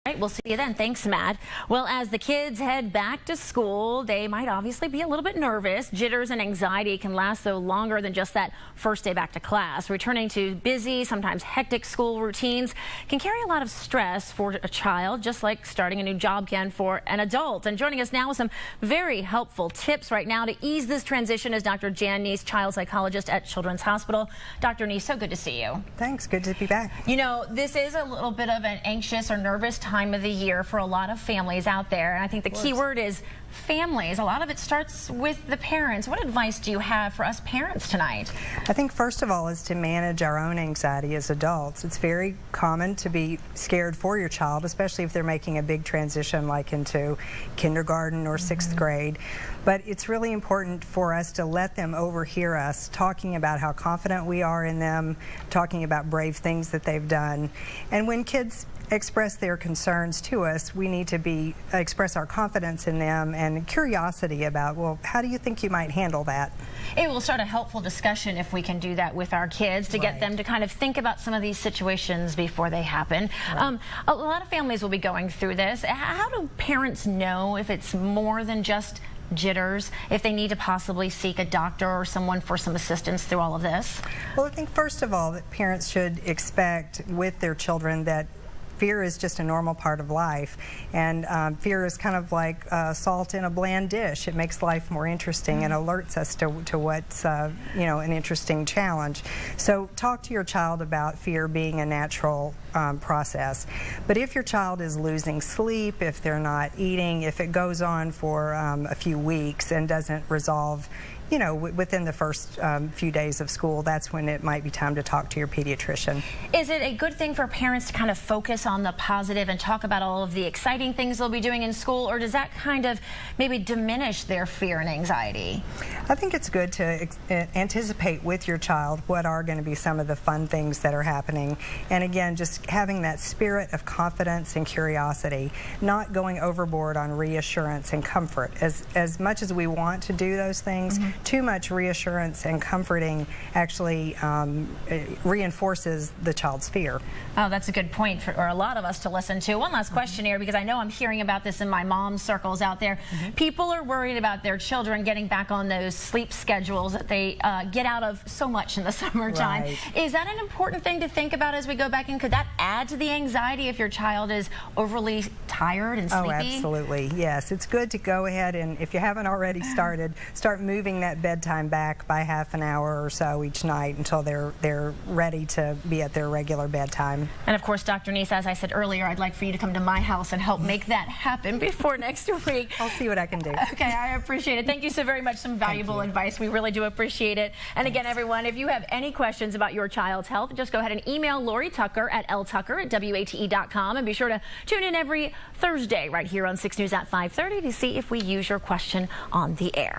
Right, we'll see you then. Thanks, Matt. Well, as the kids head back to school, they might obviously be a little bit nervous. Jitters and anxiety can last though longer than just that first day back to class. Returning to busy, sometimes hectic school routines can carry a lot of stress for a child, just like starting a new job can for an adult. And joining us now with some very helpful tips right now to ease this transition is Dr. Jan Neese, child psychologist at Children's Hospital. Dr. Neese, so good to see you. Thanks. Good to be back. You know, this is a little bit of an anxious or nervous time of the year for a lot of families out there, and I think the key word is families. A lot of it starts with the parents. What advice do you have for us parents tonight? I think first of all is to manage our own anxiety as adults. It's very common to be scared for your child, especially if they're making a big transition like into kindergarten or sixth grade. But it's really important for us to let them overhear us talking about how confident we are in them, talking about brave things that they've done. And when kids express their concerns to us, we need to express our confidence in them and curiosity about, well, how do you think you might handle that? It will start a helpful discussion if we can do that with our kids to get them to kind of think about some of these situations before they happen. A lot of families will be going through this. How do parents know if it's more than just jitters, if they need to possibly seek a doctor or someone for some assistance through all of this? Well, I think first of all that parents should expect with their children that fear is just a normal part of life, and fear is kind of like salt in a bland dish. It makes life more interesting and alerts us to what's you know, an interesting challenge. So talk to your child about fear being a natural process. But if your child is losing sleep, if they're not eating, if it goes on for a few weeks and doesn't resolve, you know, within the first few days of school, that's when it might be time to talk to your pediatrician. Is it a good thing for parents to kind of focus on the positive and talk about all of the exciting things they'll be doing in school, or does that kind of maybe diminish their fear and anxiety? I think it's good to anticipate with your child what are going to be some of the fun things that are happening, and again, just having that spirit of confidence and curiosity, not going overboard on reassurance and comfort. As much as we want to do those things, too much reassurance and comforting actually reinforces the child's fear. Oh, that's a good point for a lot of us to listen to. One last question here, because I know I'm hearing about this in my mom's circles out there. People are worried about their children getting back on those sleep schedules that they get out of so much in the summertime. Is that an important thing to think about as we go back in? Could that add to the anxiety if your child is overly tired and sleepy? Oh, absolutely. Yes, it's good to go ahead and, if you haven't already started, start moving that bedtime back by half an hour or so each night until they're ready to be at their regular bedtime. And of course, Dr. Neese, as I said earlier, I'd like for you to come to my house and help make that happen before next week. I'll see what I can do. Okay, I appreciate it. Thank you so very much. Some valuable advice. We really do appreciate it. And again, everyone, if you have any questions about your child's health, just go ahead and email Lori Tucker at ltucker@wate.com, and be sure to tune in every Thursday right here on 6 News at 5:30 to see if we use your question on the air.